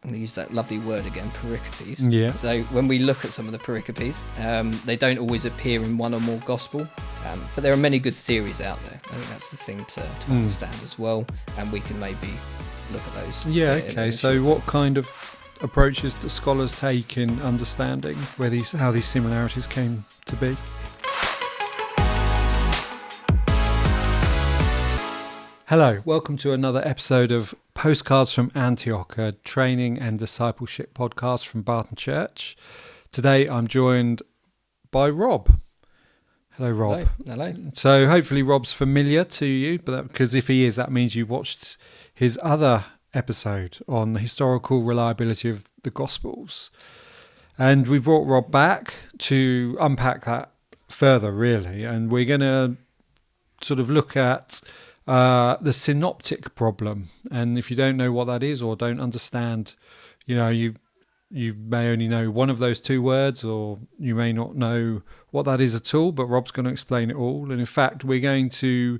I'm going to use that lovely word again, pericopes. Yeah. So when we look at some of the pericopes, they don't always appear in one or more gospel, but there are many good theories out there. I think that's the thing to understand as well, and we can maybe look at those. Yeah, okay. So what kind of approaches do scholars take in understanding how these similarities came to be? Hello, welcome to another episode of Postcards from Antioch, a training and discipleship podcast from Barton Church. Today I'm joined by Rob. Hello, Rob. Hello. So hopefully Rob's familiar to you, because if he is, that means you watched his other episode on the historical reliability of the Gospels. And we brought Rob back to unpack that further, really. And we're going to sort of look at the synoptic problem. And if you don't know what that is or don't understand, you may only know one of those two words, or you may not know what that is at all, but Rob's going to explain it all. And in fact, we're going to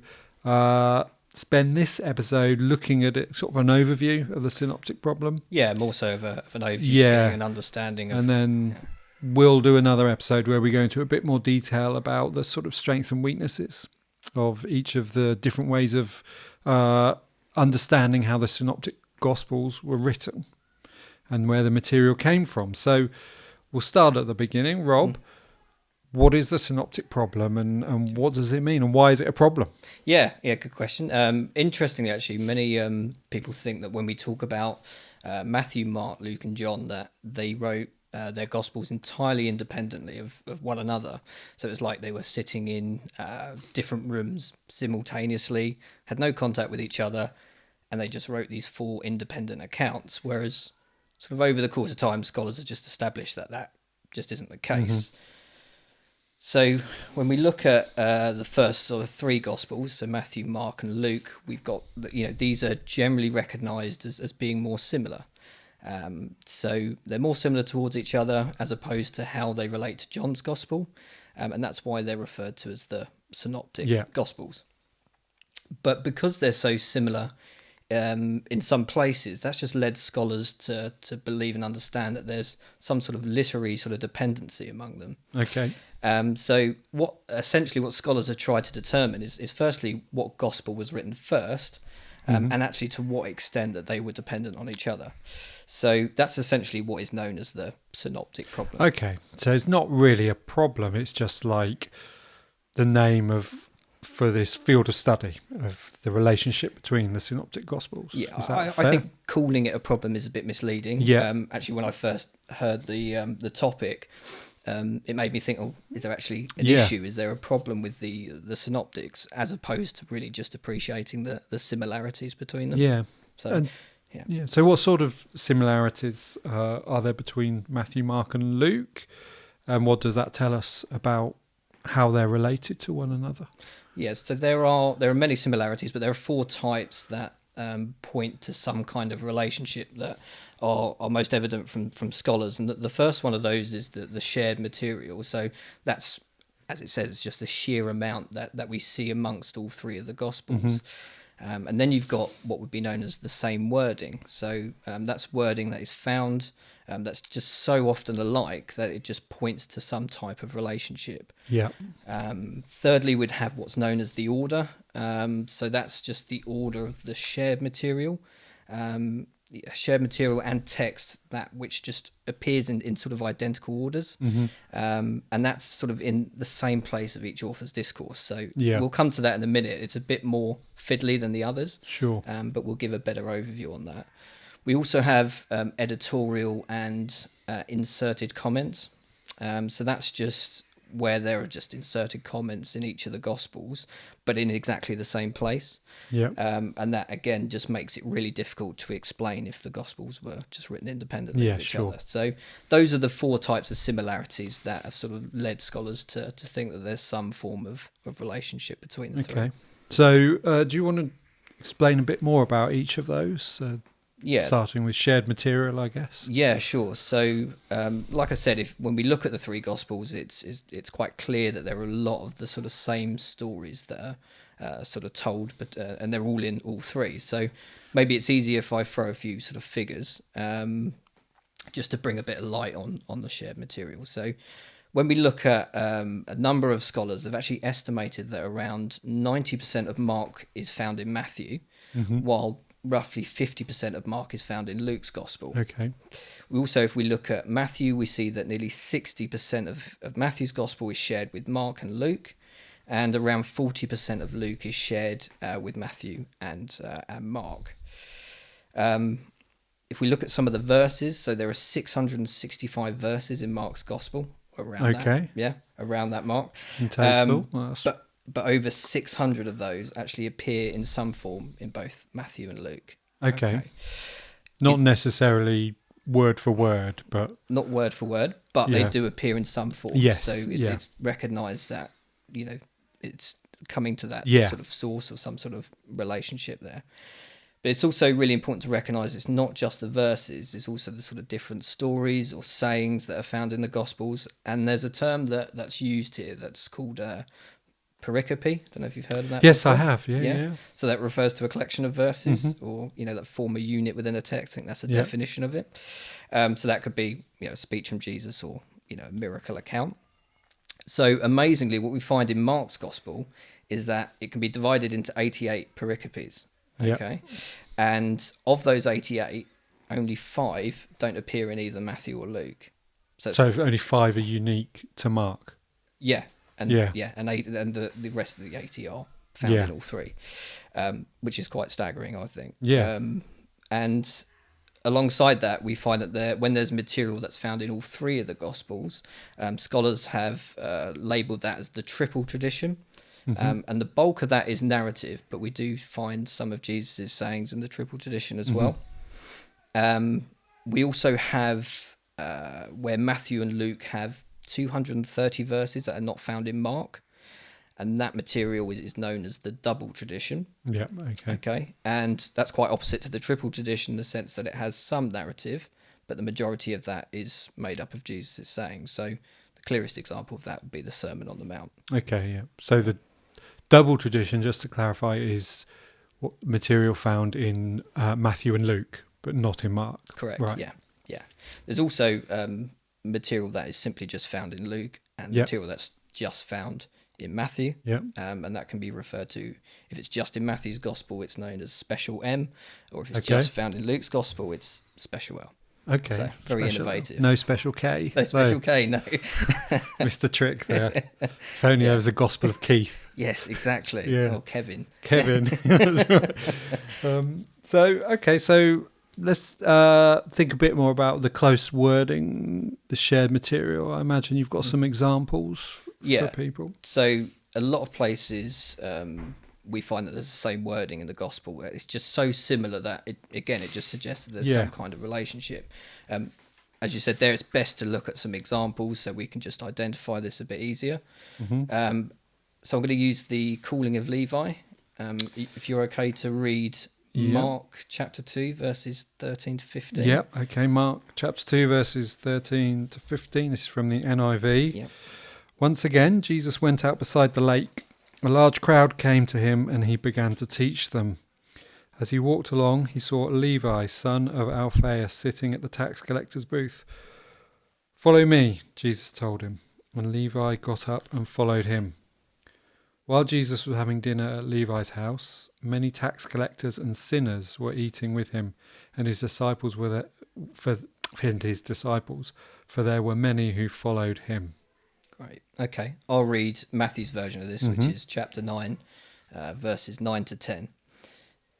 spend this episode looking at it, sort of an overview of the synoptic problem. Yeah, more so of an overview, getting an understanding of. And then we'll do another episode where we go into a bit more detail about the sort of strengths and weaknesses of each of the different ways of understanding how the synoptic gospels were written and where the material came from. So we'll start at the beginning. Rob, what is the synoptic problem and what does it mean and why is it a problem? Yeah, good question. Interestingly, actually, many people think that when we talk about Matthew, Mark, Luke and John, that they wrote their Gospels entirely independently of one another. So it's like they were sitting in different rooms simultaneously, had no contact with each other, and they just wrote these four independent accounts, whereas sort of over the course of time, scholars have just established that just isn't the case. So when we look at the first sort of three Gospels, so Matthew, Mark and Luke, we've got, these are generally recognised as being more similar. So they're more similar towards each other as opposed to how they relate to John's Gospel. And that's why they're referred to as the Synoptic Gospels. But because they're so similar in some places, that's just led scholars to believe and understand that there's some sort of literary sort of dependency among them. Okay. So what scholars have tried to determine is firstly what Gospel was written first, and actually to what extent that they were dependent on each other. So that's essentially what is known as the synoptic problem. Okay, so it's not really a problem, it's just like the name for this field of study of the relationship between the synoptic gospels. Yeah, I think calling it a problem is a bit misleading. Yeah. Actually, when I first heard the topic, it made me think, is there actually an issue? Is there a problem with the synoptics, as opposed to really just appreciating the similarities between them? Yeah. So, So what sort of similarities are there between Matthew, Mark and Luke? And what does that tell us about how they're related to one another? Yes, so there are many similarities, but there are four types that point to some kind of relationship that are most evident from scholars. And the first one of those is the shared material. So that's, as it says, it's just the sheer amount that we see amongst all three of the Gospels. And then you've got what would be known as the same wording. So that's wording that is found that's just so often alike that it just points to some type of relationship. Yeah. Thirdly, we'd have what's known as the order. So that's just the order of the shared material. Shared material and text, that which just appears in sort of identical orders. And that's sort of in the same place of each author's discourse. So we'll come to that in a minute. It's a bit more fiddly than the others. Sure. But we'll give a better overview on that. We also have editorial and inserted comments. So that's just where there are just inserted comments in each of the Gospels, but in exactly the same place. Yeah. And that, again, just makes it really difficult to explain if the Gospels were just written independently of each other. So those are the four types of similarities that have sort of led scholars to think that there's some form of relationship between the three. Okay. So do you want to explain a bit more about each of those? Starting with shared material, I guess. Yeah, sure. So, like I said, when we look at the three Gospels, it's quite clear that there are a lot of the sort of same stories that sort of told, but and they're all in all three. So maybe it's easier if I throw a few sort of figures, just to bring a bit of light on the shared material. So when we look at a number of scholars, they've actually estimated that around 90% of Mark is found in Matthew, while roughly 50% of Mark is found in Luke's gospel. Okay. We also, if we look at Matthew, we see that nearly 60% of Matthew's gospel is shared with Mark and Luke, and around 40% of Luke is shared with Matthew and Mark. If we look at some of the verses, so there are 665 verses in Mark's gospel, around around that mark. In total. But over 600 of those actually appear in some form in both Matthew and Luke. Okay. Not necessarily word for word, but... Not word for word, but they do appear in some form. Yes, so it's recognised that, it's coming to that sort of source or some sort of relationship there. But it's also really important to recognise it's not just the verses, it's also the sort of different stories or sayings that are found in the Gospels. And there's a term that's used here that's called pericope. I don't know if you've heard of that. Yes, before. I have. Yeah. So that refers to a collection of verses or, that form a unit within a text. I think that's the definition of it. So that could be, a speech from Jesus or, a miracle account. So amazingly, what we find in Mark's Gospel is that it can be divided into 88 pericopes. Okay. And of those 88, only 5 don't appear in either Matthew or Luke. So only 5 are unique to Mark. Yeah. And the rest of the 80 are found in all 3, which is quite staggering, I think. Yeah. And alongside that, we find that when there's material that's found in all 3 of the Gospels, scholars have labelled that as the triple tradition. And the bulk of that is narrative, but we do find some of Jesus' sayings in the triple tradition as well. We also have where Matthew and Luke have 230 verses that are not found in Mark, and that material is known as the double tradition. Yeah, okay. And that's quite opposite to the triple tradition in the sense that it has some narrative, but the majority of that is made up of Jesus' sayings. So the clearest example of that would be the Sermon on the Mount. Okay, yeah. So the double tradition, just to clarify, is what material found in Matthew and Luke, but not in Mark. Correct, right. Yeah. There's also material that is simply just found in Luke and material that's just found in Matthew. And that can be referred to, if it's just in Matthew's Gospel, it's known as special M, or if it's just found in Luke's Gospel, it's special L. Okay. So very innovative. No special K. No special K, no. Mr. Trick there. If only there was a Gospel of Keith. Yes, exactly. Yeah. Or Kevin. That's right. So let's think a bit more about the close wording, the shared material. I imagine you've got some examples for people. So a lot of places we find that there's the same wording in the Gospel. It's just so similar that it just suggests that there's some kind of relationship. As you said there, it's best to look at some examples so we can just identify this a bit easier. So I'm going to use the calling of Levi. If you're okay to read Mark chapter 2 verses 13 to 15. Yep, okay, Mark chapter 2 verses 13 to 15. This is from the NIV. Yep. Once again, Jesus went out beside the lake. A large crowd came to him and he began to teach them. As he walked along, he saw Levi, son of Alphaeus, sitting at the tax collector's booth. "Follow me," Jesus told him, and Levi got up and followed him. While Jesus was having dinner at Levi's house, many tax collectors and sinners were eating with him, and his disciples were there, for there were many who followed him. Great. Okay. I'll read Matthew's version of this, which is chapter 9, verses 9 to 10.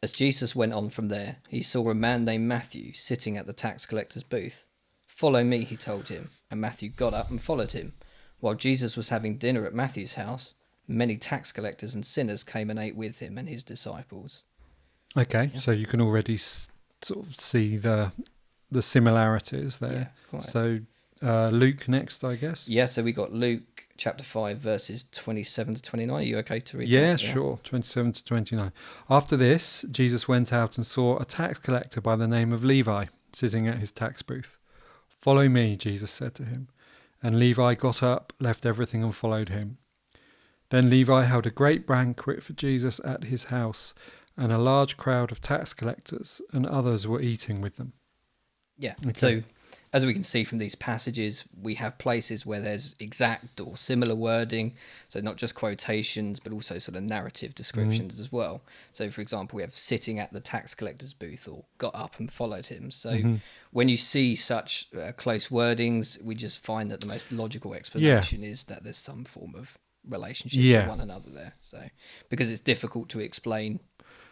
As Jesus went on from there, he saw a man named Matthew sitting at the tax collector's booth. "Follow me," he told him, and Matthew got up and followed him. While Jesus was having dinner at Matthew's house, many tax collectors and sinners came and ate with him and his disciples. Okay, so you can already sort of see the similarities there. Yeah, quite. So Luke next, I guess. Yeah, so we got Luke chapter 5 verses 27 to 29. Are you okay to read Yeah, that? sure. 27 to 29. After this, Jesus went out and saw a tax collector by the name of Levi sitting at his tax booth. "Follow me," Jesus said to him. And Levi got up, left everything and followed him. Then Levi held a great banquet for Jesus at his house, and a large crowd of tax collectors and others were eating with them. Yeah. Okay. So, as we can see from these passages, we have places where there's exact or similar wording. So, not just quotations, but also sort of narrative descriptions as well. So, for example, we have sitting at the tax collector's booth or got up and followed him. So, when you see such close wordings, we just find that the most logical explanation is that there's some form of relationship to one another there. So, because it's difficult to explain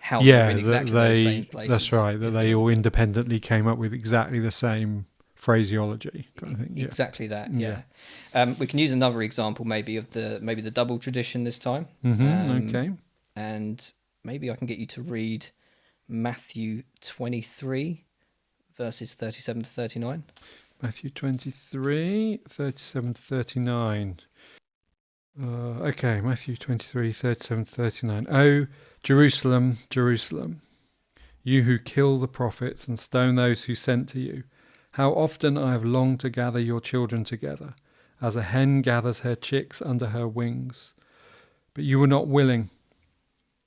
how they're in exactly those same places. That's right, that they all independently came up with exactly the same phraseology kind of thing. Exactly that, yeah. We can use another example maybe of the double tradition this time. Okay. And maybe I can get you to read Matthew 23, verses 37 to 39. Matthew 23, 37 to 39. Okay, Matthew 23, 37 to 39. Oh, Jerusalem, Jerusalem, you who kill the prophets and stone those who sent to you, how often I have longed to gather your children together, as a hen gathers her chicks under her wings. But you were not willing.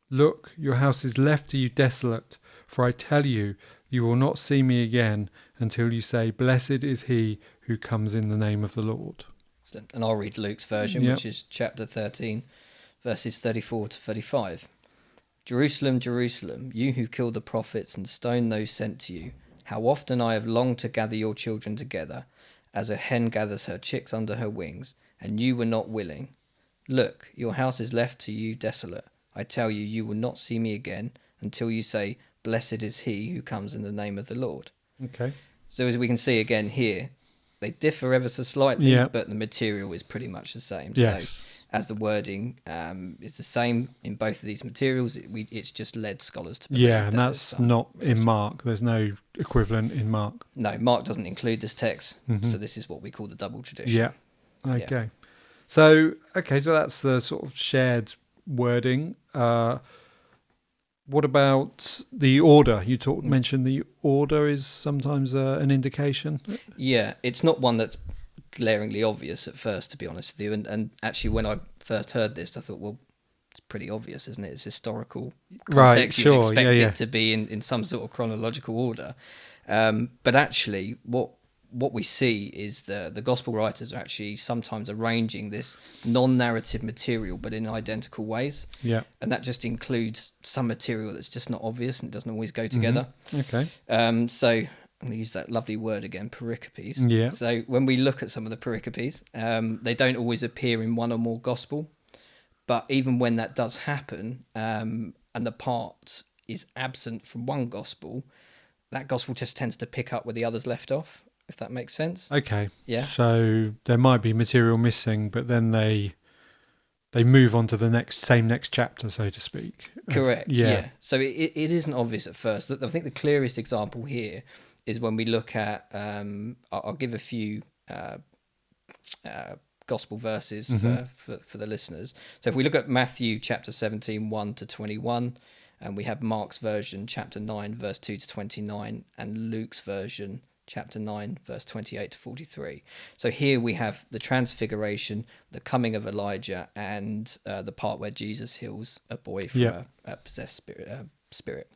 Look, your house is left to you desolate, for I tell you, you will not see me again until you say, Blessed is he who comes in the name of the Lord. And I'll read Luke's version, which is chapter 13, verses 34 to 35. Jerusalem, Jerusalem, you who kill the prophets and stone those sent to you, how often I have longed to gather your children together, as a hen gathers her chicks under her wings, and you were not willing. Look, your house is left to you desolate. I tell you, you will not see me again until you say, Blessed is he who comes in the name of the Lord. Okay. So as we can see again here, they differ ever so slightly, but the material is pretty much the same. Yes. So as the wording is the same in both of these materials, it's just led scholars to believe and that's not in Mark. There's no equivalent in Mark. No, Mark doesn't include this text, so this is what we call the double tradition. Yeah. Okay. Yeah. So that's the sort of shared wording. What about the order? You mentioned the order is sometimes an indication. Yeah, it's not one that's glaringly obvious at first, to be honest with you. And actually, when I first heard this, I thought, well, it's pretty obvious, isn't it? It's historical context. Right, sure. You'd expect it to be in some sort of chronological order. But actually, what we see is the gospel writers are actually sometimes arranging this non-narrative material, but in identical ways. Yeah. And that just includes some material that's just not obvious and it doesn't always go together. Okay. So I'm going to use that lovely word again, pericopes. Yeah. So when we look at some of the pericopes, they don't always appear in one or more gospel. But even when that does happen, and the part is absent from one gospel, that gospel just tends to pick up where the others left off, if that makes sense. Okay. Yeah. So there might be material missing, but then they move on to the next chapter, so to speak. Correct. Yeah. So it isn't obvious at first. I think the clearest example here is when we look at. I'll give a few gospel verses for the listeners. So if we look at Matthew chapter 17, 1 to 21, and we have Mark's version, chapter 9, verse 2 to 29, and Luke's version, chapter 9, verse 28 to 43. So here we have the transfiguration, the coming of Elijah, and the part where Jesus heals a boy from a possessed spirit.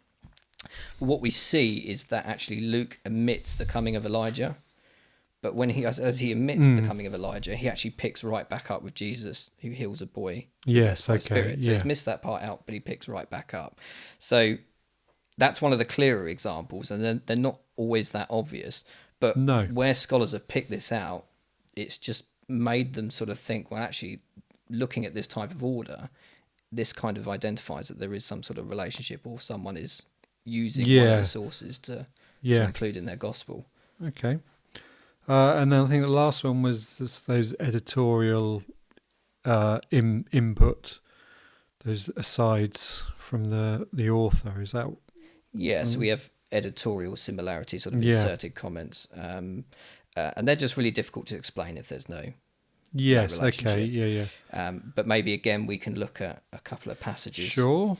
What we see is that actually Luke omits the coming of Elijah, but when as he omits the coming of Elijah, he actually picks right back up with Jesus who heals a boy possessed by a spirit. So he's missed that part out, but he picks right back up. So that's one of the clearer examples, and they're not always that obvious. But where scholars have picked this out, it's just made them sort of think, well, actually, looking at this type of order, this kind of identifies that there is some sort of relationship, or someone is using one of the sources to include in their gospel. Okay. And then I think the last one was those editorial input, those asides from the author. Is that? Yeah, so we have editorial similarities, sort of inserted comments, and they're just really difficult to explain if there's no. Yes. No relationship. Okay. Yeah. But maybe again we can look at a couple of passages. Sure.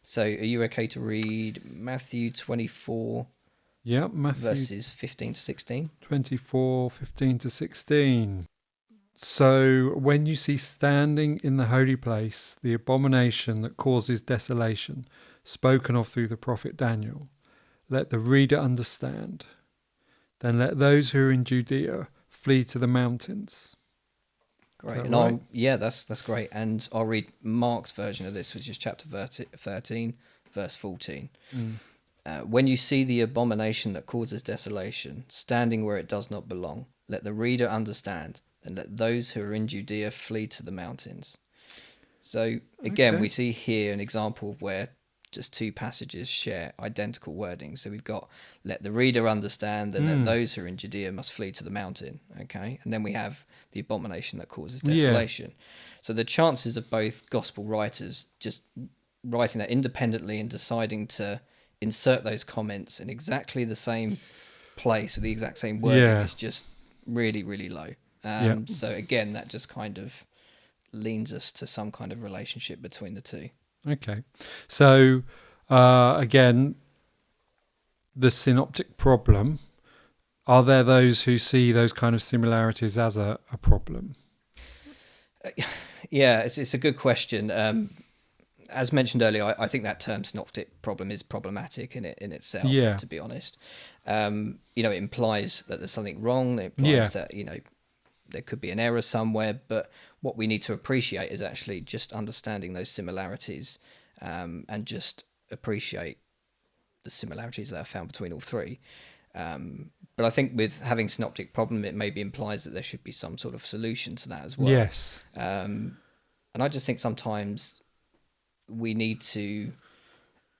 So are you okay to read Matthew 24? Yeah, Matthew verses 15 to 16. 24, 15 to 16. So when you see standing in the holy place the abomination that causes desolation, spoken of through the prophet Daniel, let the reader understand. Then let those who are in Judea flee to the mountains. Is Great. that And right? that's great. And I'll read Mark's version of this, which is chapter 13, verse 14. When you see the abomination that causes desolation, standing where it does not belong, let the reader understand, and let those who are in Judea flee to the mountains. So again, Okay. we see here an example of where just two passages share identical wording. So we've got let the reader understand, and let those who are in Judea must flee to the mountain. Okay, and then we have the abomination that causes Yeah. desolation. So the chances of both gospel writers just writing that independently and deciding to insert those comments in exactly the same place with the exact same wording Yeah. is just really, really low. Yeah. So again, that just kind of leans us to some kind of relationship between the two. Okay. So again, the synoptic problem. Are there those who see those kind of similarities as a problem? Yeah, it's a good question. As mentioned earlier, I think that term synoptic problem is problematic in itself. Yeah. To be honest, it implies that there's something wrong. It Yeah. implies that there could be an error somewhere. But what we need to appreciate is actually just understanding those similarities, and just appreciate the similarities that are found between all three. But I think with having synoptic problem, it maybe implies that there should be some sort of solution to that as well. Yes. And I just think sometimes we need to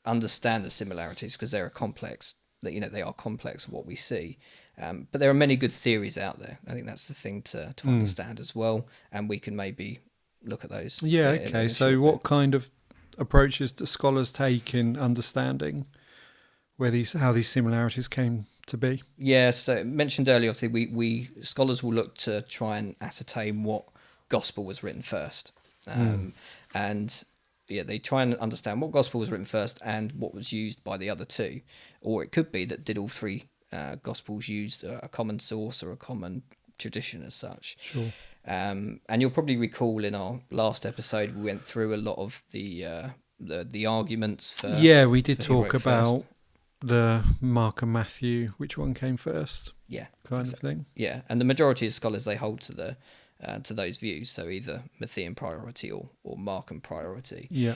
understand the similarities because they're complex. That they are complex what we see. But there are many good theories out there. I think that's the thing to understand as well, and we can maybe look at those. Yeah. In Okay. a So short what bit. kind of approaches do scholars take in understanding how these similarities came to be? Yeah, so mentioned earlier, obviously, we scholars will look to try and ascertain what gospel was written first, and yeah, they try and understand what gospel was written first and what was used by the other two, or it could be that did all three gospels use a common source or a common tradition as such. Sure. And you'll probably recall in our last episode we went through a lot of the arguments Yeah, we did for who talk wrote first. about the Mark and Matthew, which one came first, Yeah, kind of thing. yeah, and the majority of scholars they hold to those views, so either Matthean priority or Markan priority. Yeah.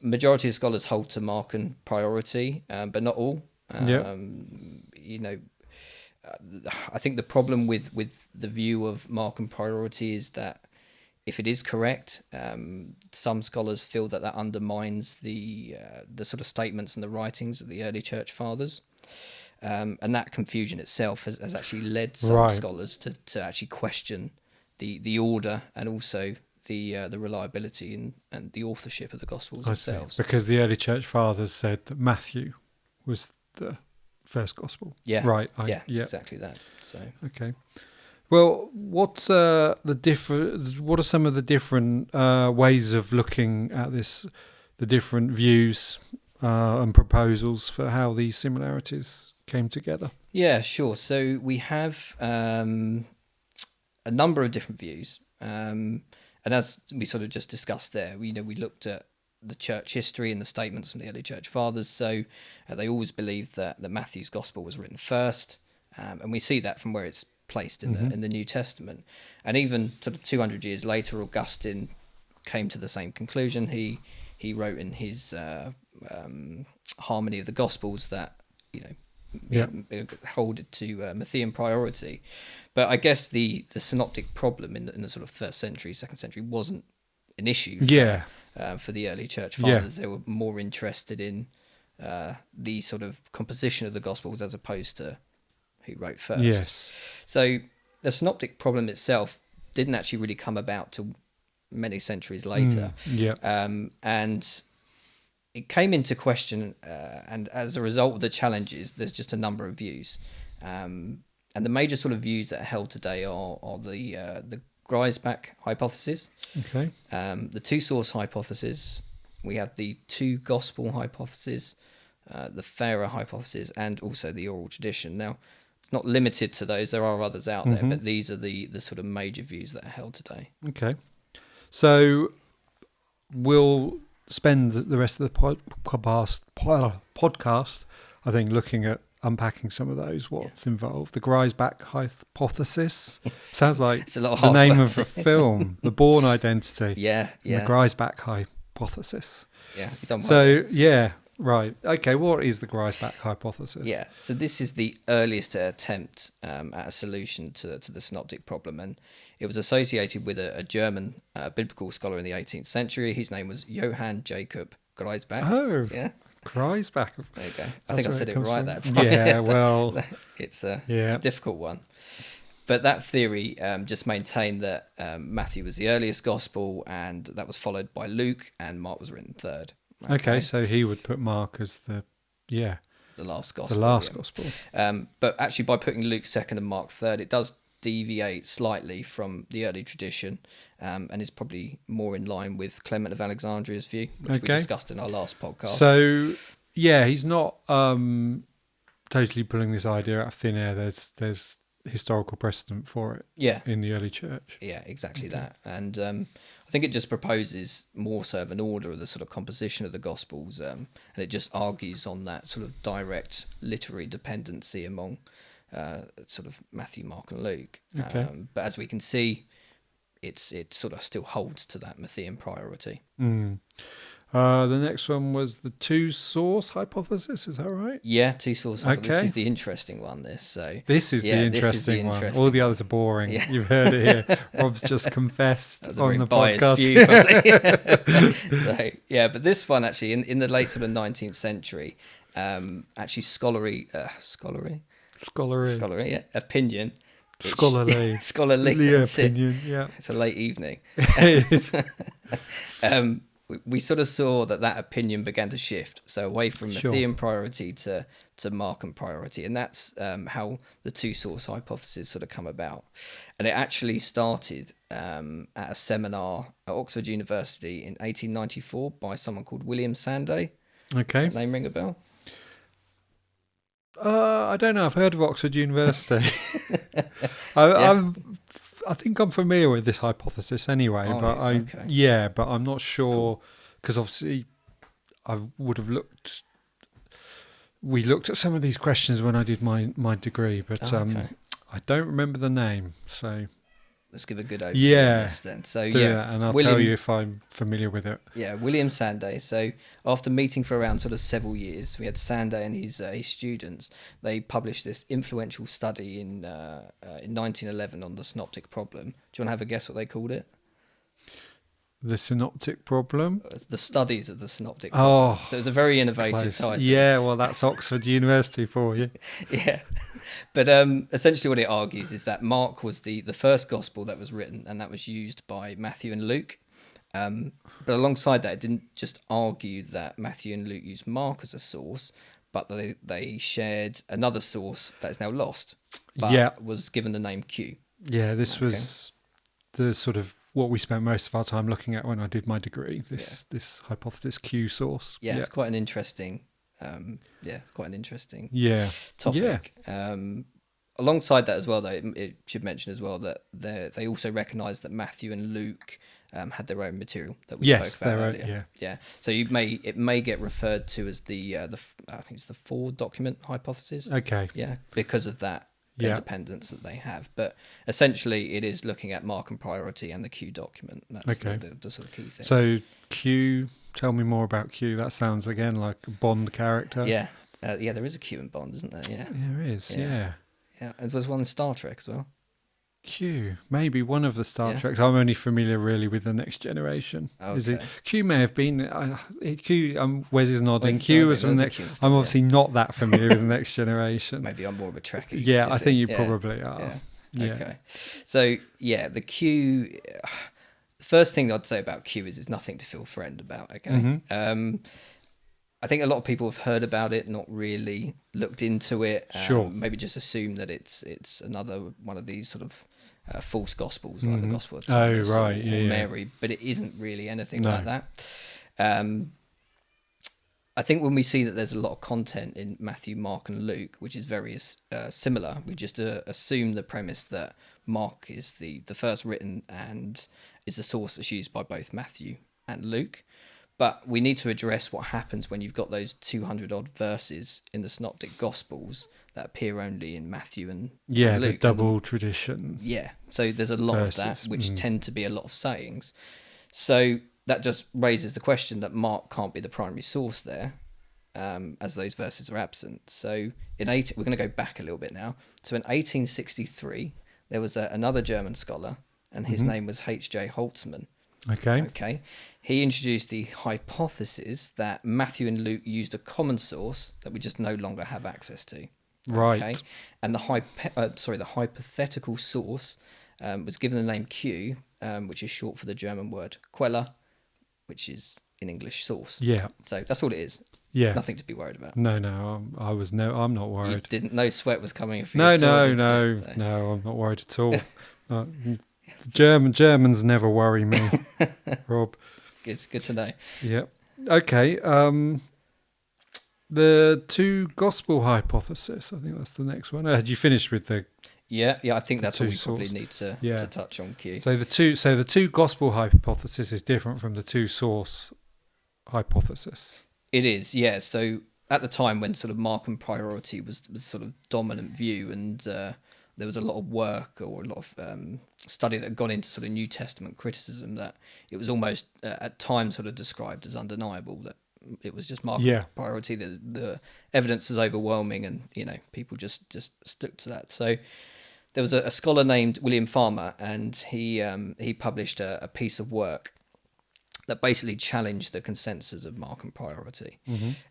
Majority of scholars hold to Markan priority, but not all. Yeah. I think the problem with the view of Markan priority is that if it is correct, some scholars feel that undermines the sort of statements and the writings of the early church fathers. And that confusion itself has actually led some Right. scholars to actually question the order and also the reliability and the authorship of the Gospels I see. themselves. Because the early church fathers said that Matthew was the first gospel. Yeah, Right. yeah, Yeah. exactly that. So Okay. Well, what are some of the different ways of looking at this, the different views and proposals for how these similarities came together? yeah, sure. So we have a number of different views, and as we sort of just discussed there, we looked at the church history and the statements from the early church fathers. So they always believed that Matthew's gospel was written first, and we see that from where it's placed in the New Testament. And even sort of 200 years later, Augustine came to the same conclusion. He wrote in his Harmony of the Gospels that hold it to Matthean priority. But I guess the synoptic problem in the sort of first century, second century wasn't an issue for the early church fathers. They were more interested in the sort of composition of the Gospels as opposed to who wrote first. Yes. So the synoptic problem itself didn't actually really come about till many centuries later. And it came into question, and as a result of the challenges, there's just a number of views. And the major sort of views that are held today are the Griesbach hypothesis, Okay. the two-source hypothesis, we have the two-gospel hypothesis, the Farrer hypothesis, and also the oral tradition. Now, not limited to those. There are others out there, but these are the sort of major views that are held today. Okay. So we'll spend the rest of the podcast, I think, looking at unpacking some of those, what's involved. The Griesbach hypothesis. Sounds like It's a lot of the hard name words. of a film, The Bourne Identity. Yeah. The Griesbach hypothesis. Yeah. You've done well. So, yeah, right. Okay, what is the Griesbach hypothesis? Yeah, so this is the earliest attempt at a solution to the synoptic problem, and it was associated with a German biblical scholar in the 18th century. His name was Johann Jacob Griesbach. Oh, yeah, Griesbach. there you go. I That's think I where said it it comes right from. that time. Yeah, well, it's a yeah. difficult one. But that theory just maintained that Matthew was the earliest gospel, and that was followed by Luke, and Mark was written third. Okay, so he would put Mark as the last gospel. gospel. But actually, by putting Luke second and Mark third, it does deviate slightly from the early tradition, and is probably more in line with Clement of Alexandria's view, which we discussed in our last podcast. So, yeah, he's not totally pulling this idea out of thin air. There's historical precedent for it in the early church. Yeah, exactly that. And I think it just proposes more so of an order of the sort of composition of the Gospels, and it just argues on that sort of direct literary dependency among sort of Matthew, Mark and Luke. Okay. But as we can see, it sort of still holds to that Matthean priority. The next one was the two-source hypothesis. Is that right? Yeah, two-source. Okay. This is the interesting one. This is the interesting one. All the others are boring. Yeah. You've heard it here. Rob's just confessed on the podcast. View, probably. So, yeah, but this one actually in the late sort of 19th century, actually scholarly opinion. Scholarly opinion. Yeah, it's a late evening. It is. We sort of saw that opinion began to shift, so away from Matthean priority to Markan priority, and that's how the two-source hypothesis sort of come about. And it actually started at a seminar at Oxford University in 1894 by someone called William Sanday. Okay. Does that name ring a bell? I don't know. I've heard of Oxford University. I think I'm familiar with this hypothesis anyway, but I'm not sure because obviously we looked at some of these questions when I did my degree, but I don't remember the name. So let's give a good overview of this then. So that, and I'll tell you if I'm familiar with it. Yeah, William Sanday. So after meeting for around sort of several years, we had Sanday and his students. They published this influential study in 1911 on the synoptic problem. Do you want to have a guess what they called it? The synoptic problem? The studies of the synoptic problem. So it's a very innovative title. Yeah, well, that's Oxford University for you. Yeah. But essentially what it argues is that Mark was the first gospel that was written, and that was used by Matthew and Luke. But alongside that, it didn't just argue that Matthew and Luke used Mark as a source, but they shared another source that is now lost, but was given the name Q. Yeah, this was the sort of what we spent most of our time looking at when I did my degree, this hypothesis Q source. Yeah, it's quite an interesting topic. Yeah. Alongside that as well, though, it should mention as well that they also recognise that Matthew and Luke had their own material that we spoke about earlier. Yeah. So it may get referred to as the I think it's the 4 document hypothesis. Okay. Yeah, because of that independence that they have, but essentially it is looking at Markan priority and the Q document. That's the sort of key thing. So Q, tell me more about Q. That sounds again like a Bond character. Yeah, there is a Q in Bond, isn't there? Yeah, there is. Yeah, and there's one in Star Trek as well. Q, maybe one of the Star Treks. I'm only familiar really with the Next Generation. Okay. Is it Q? May have been Q. Wes is nodding. Q was from the next. I'm obviously not that familiar with the Next Generation. Maybe I'm more of a Trekkie. Yeah, I think you probably are. Yeah. Okay. So the Q. The first thing I'd say about Q is nothing to feel threatened about. Okay. Mm-hmm. I think a lot of people have heard about it, not really looked into it. Sure. Maybe just assume that it's another one of these sort of false gospels, like the Gospel of Thomas or Mary, but it isn't really anything like that. I think when we see that there's a lot of content in Matthew, Mark, and Luke, which is very similar, we just assume the premise that Mark is the first written and is the source that's used by both Matthew and Luke. But we need to address what happens when you've got those 200 odd verses in the Synoptic Gospels that appear only in Matthew and Yeah, Luke. the double tradition. Yeah, so there's a lot verses. of that, which tend to be a lot of sayings. So that just raises the question that Mark can't be the primary source there, as those verses are absent. So we're going to go back a little bit now. So in 1863, there was another German scholar, and his name was H.J. Holtzman. Okay. He introduced the hypothesis that Matthew and Luke used a common source that we just no longer have access to. Right. Okay. And the hypothetical source was given the name Q, which is short for the German word Quelle, which is in English source. Yeah. So that's all it is. Yeah. Nothing to be worried about. No, I'm not worried. No sweat was coming for No, you. no, I'm not worried at all. Germans never worry me, Rob. Good to know. Yep. Okay. The two gospel hypothesis. I think that's the next one. Had you finished with the? Yeah. I think that's what we source. probably need to touch on. Q. So the two gospel hypothesis is different from the two source hypothesis. It is, yeah. So at the time when sort of Markan priority was sort of dominant view, and there was a lot of work or a lot of study that had gone into sort of New Testament criticism, that it was almost at times sort of described as undeniable that it was just Markan priority, that the evidence was overwhelming, and people just stuck to that. So there was a scholar named William Farmer, and he published a piece of work that basically challenged the consensus of Markan priority.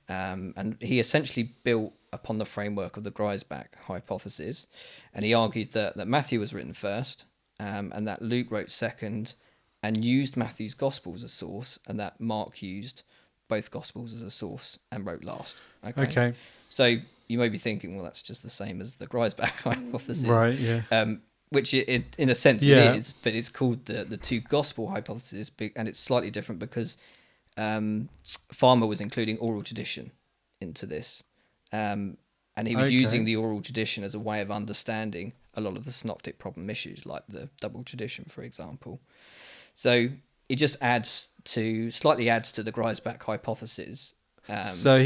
And he essentially built upon the framework of the Griesbach hypothesis, and he argued that Matthew was written first, and that Luke wrote second and used Matthew's gospel as a source, and that Mark used both gospels as a source and wrote last. Okay. So you may be thinking, well, that's just the same as the Griesbach hypothesis. Right, yeah. Which it in a sense it is, but it's called the two gospel hypothesis, and it's slightly different because Farmer was including oral tradition into this, and he was using the oral tradition as a way of understanding a lot of the synoptic problem issues, like the double tradition, for example. So it just slightly adds to the Griesbach hypothesis. So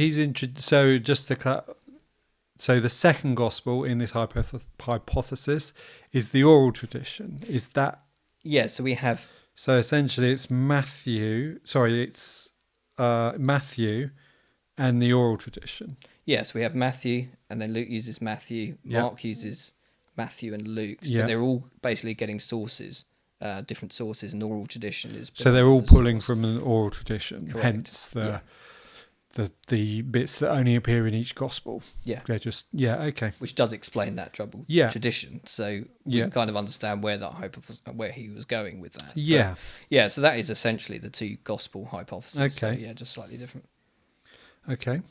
So the second gospel in this hypothesis is the oral tradition. Is that? Yeah. So we have. So essentially, it's Matthew. Sorry, it's Matthew, and the oral tradition. Yeah. So we have Matthew, and then Luke uses Matthew. Mark uses Matthew and Luke. Yeah. But they're all basically getting sources, different sources, and oral tradition is. So they're all pulling from an oral tradition. Correct. Hence the bits that only appear in each gospel. Yeah. They're just, okay. Which does explain that double tradition. So we can kind of understand where where he was going with that. Yeah. But, so that is essentially the two gospel hypotheses. Okay. So, just slightly different. Okay.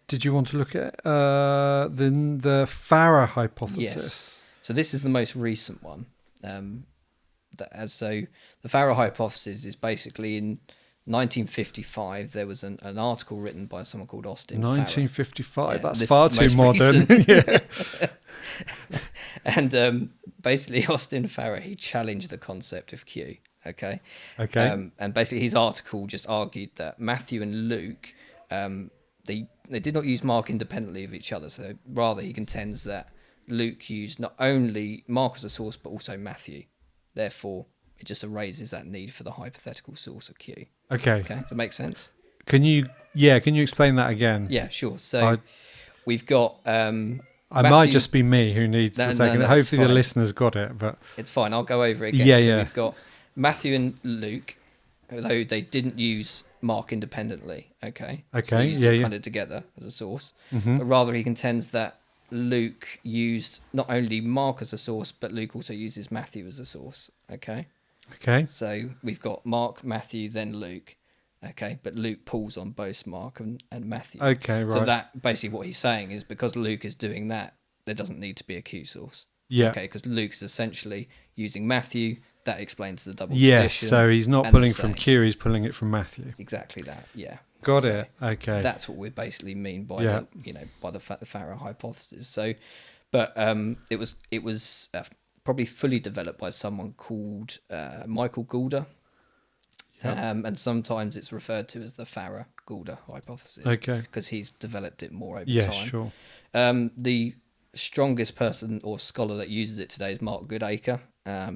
Did you want to look at the Farah hypothesis? Yes. So this is the most recent one. So the Farah hypothesis is basically in 1955, there was an article written by someone called Austin 1955, Farah. That's far too modern. And basically, Austin Farah, he challenged the concept of Q. Okay. And basically, his article just argued that Matthew and Luke, they did not use Mark independently of each other. So rather, he contends that Luke used not only Mark as a source, but also Matthew. Therefore, it just erases that need for the hypothetical source of Q. Okay. Does that make sense? Can you explain that again? Yeah, sure. So we've got Matthew, might just be me who needs the second. Hopefully the listeners got it, but it's fine. I'll go over it again. Yeah, so we've got Matthew and Luke, although they didn't use Mark independently. Okay. So they used them kind of together as a source, but rather he contends that Luke used not only Mark as a source, but Luke also uses Matthew as a source. Okay. So we've got Mark, Matthew, then Luke. Okay, but Luke pulls on both Mark and Matthew. Okay, right. So that basically what he's saying is because Luke is doing that, there doesn't need to be a Q source. Yeah. Okay, because Luke's essentially using Matthew. That explains the double tradition. Yes, so he's not pulling from sayings. Q, he's pulling it from Matthew. Exactly that, yeah. Got So it. Okay. that's what we basically mean by Yeah. the Farrow hypothesis. So, but it was probably fully developed by someone called Michael Goulder, Yeah. and sometimes it's referred to as the Farrow-Goulder hypothesis Okay. because he's developed it more over Yeah, time. sure. The strongest person or scholar that uses it today is Mark Goodacre.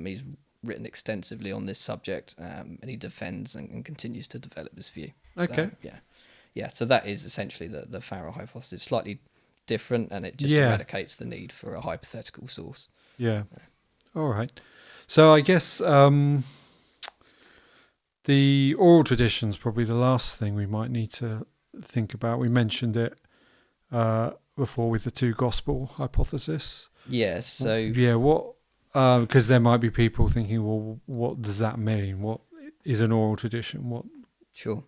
He's written extensively on this subject, and he defends and continues to develop this view. Okay. So, yeah. So that is essentially the Farrow hypothesis, slightly different, and it just Yeah. eradicates the need for a hypothetical source. Yeah. All right. So I guess the oral tradition is probably the last thing we might need to think about. We mentioned it before with the two gospel hypothesis. Yeah. So Yeah. What? Because there might be people thinking, well, what does that mean? What is an oral tradition? What? sure.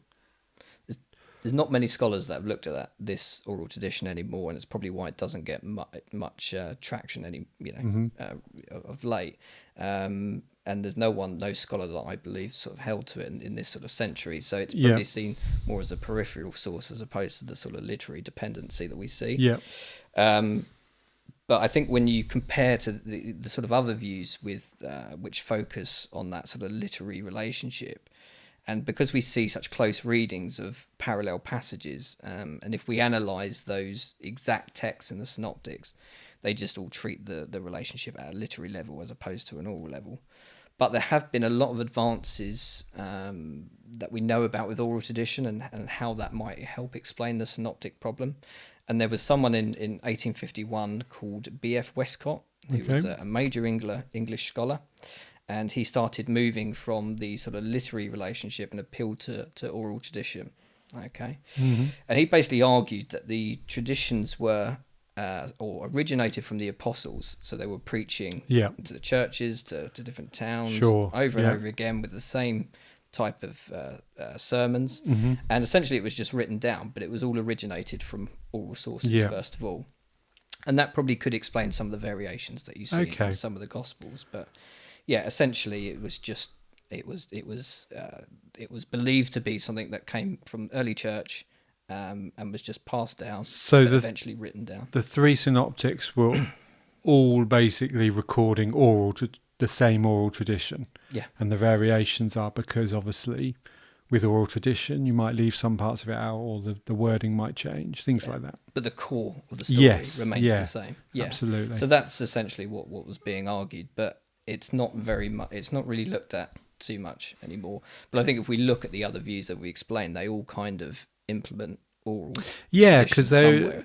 There's not many scholars that have looked at this oral tradition anymore, and it's probably why it doesn't get much traction of late. And there's no scholar that I believe sort of held to it in this sort of century. So it's probably seen more as a peripheral source as opposed to the sort of literary dependency that we see. Yeah. But I think when you compare to the sort of other views with which focus on that sort of literary relationship, and because we see such close readings of parallel passages, and if we analyse those exact texts in the Synoptics, they just all treat the relationship at a literary level as opposed to an oral level. But there have been a lot of advances that we know about with oral tradition and how that might help explain the synoptic problem. And there was someone in 1851 called B.F. Westcott, who was a major English scholar. And he started moving from the sort of literary relationship and appealed to oral tradition. Okay. Mm-hmm. And he basically argued that the traditions were or originated from the apostles. So they were preaching to the churches, to different towns over and over again with the same type of sermons. Mm-hmm. And essentially it was just written down, but it was all originated from oral sources first of all. And that probably could explain some of the variations that you see in some of the Gospels. But yeah, essentially it was just it was believed to be something that came from early church and was just passed down, so eventually written down. The three synoptics were all basically recording the same oral tradition. Yeah. And the variations are because obviously with oral tradition you might leave some parts of it out, or the wording might change, things like that. But the core of the story remains the same. Yeah, absolutely. So that's essentially what was being argued, but it's not very much. It's not really looked at too much anymore. But I think if we look at the other views that we explained, they all kind of implement oral. Yeah, because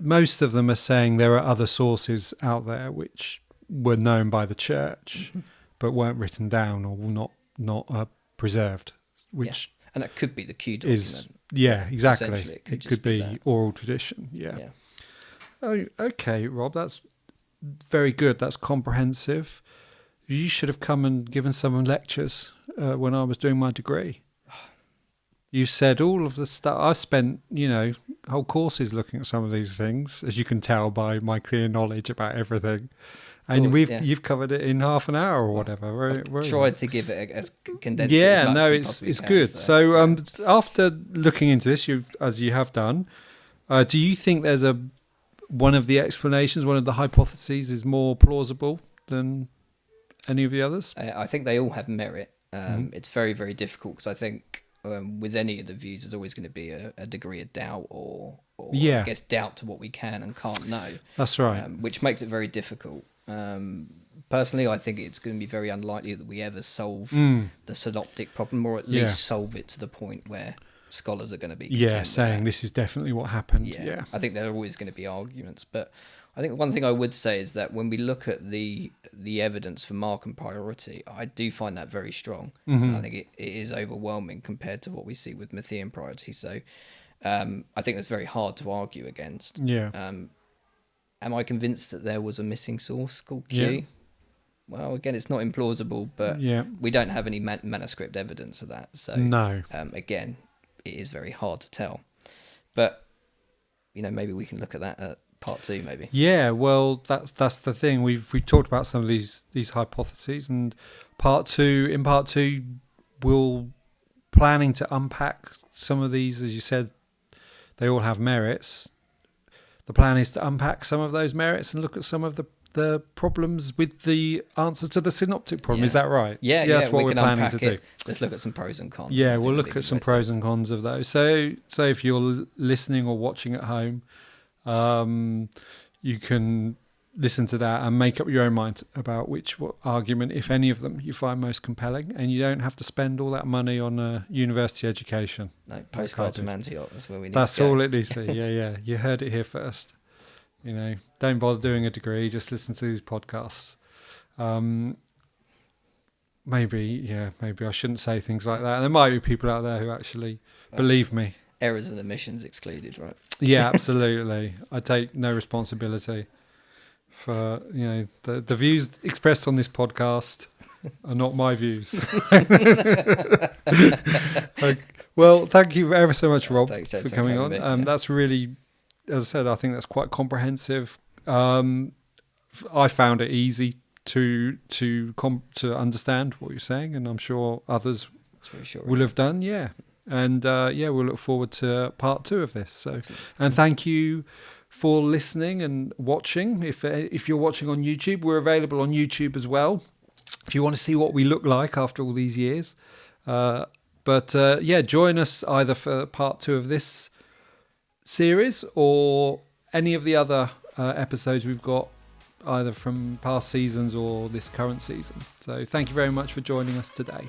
most of them are saying there are other sources out there which were known by the church, but weren't written down or not preserved. Which and that could be the Q document. Exactly. Essentially, it could be oral tradition. Yeah. Oh, okay, Rob. That's very good. That's comprehensive. You should have come and given some lectures when I was doing my degree. You said all of the stuff. I spent, whole courses looking at some of these things, as you can tell by my clear knowledge about everything. And you've covered it in half an hour or whatever. I've tried to give it as condensed. Yeah, it's good. So after looking into this, as you have done, do you think there's one of the explanations, one of the hypotheses, is more plausible than any of the others? I think they all have merit. It's very, very difficult because I think with any of the views, there's always going to be a degree of doubt or I guess doubt to what we can and can't know. That's right. Which makes it very difficult. Personally, I think it's going to be very unlikely that we ever solve the synoptic problem, or at least solve it to the point where scholars are going to be saying this is definitely what happened. Yeah. I think there are always going to be arguments, but I think one thing I would say is that when we look at the evidence for Markan priority, I do find that very strong. Mm-hmm. I think it is overwhelming compared to what we see with Matthean priority. So I think that's very hard to argue against. Yeah. Am I convinced that there was a missing source called Q? Yeah. Well, again, it's not implausible, but we don't have any manuscript evidence of that. So no. Again, it is very hard to tell. But maybe we can look at that at part 2, maybe. Yeah, well, that's the thing. We've talked about some of these hypotheses, and in part 2, we're planning to unpack some of these, as you said, they all have merits. The plan is to unpack some of those merits and look at some of the problems with the answer to the synoptic problem. Yeah. Is that right? Yeah, that's what we we're can planning unpack to do. it. Let's look at some pros and cons. Yeah, I think we'll that'd look be at some the best pros thing. and cons of those. So if you're listening or watching at home, you can listen to that and make up your own mind about what argument, if any of them, you find most compelling. And you don't have to spend all that money on a university education. No, Postcards from Antioch. That's where we need That's to go. all it needs to be. Yeah. You heard it here first. Don't bother doing a degree. Just listen to these podcasts. Maybe I shouldn't say things like that. There might be people out there who actually believe me. Errors and omissions excluded, right? Yeah, absolutely. I take no responsibility for the views expressed on this podcast are not my views. Okay. Well, thank you ever so much, Rob, Thanks, for Jason, coming for on. having me, yeah. That's really, as I said, I think that's quite comprehensive. I found it easy to understand what you're saying, and I'm sure others That's very short. will have done. Yeah, and we'll look forward to part 2 of this. So, Excellent. and thank you for listening and watching. If you're watching on YouTube, we're available on YouTube as well. If you want to see what we look like after all these years, join us either for part 2 of this series or any of the other episodes we've got, either from past seasons or this current season. So thank you very much for joining us today.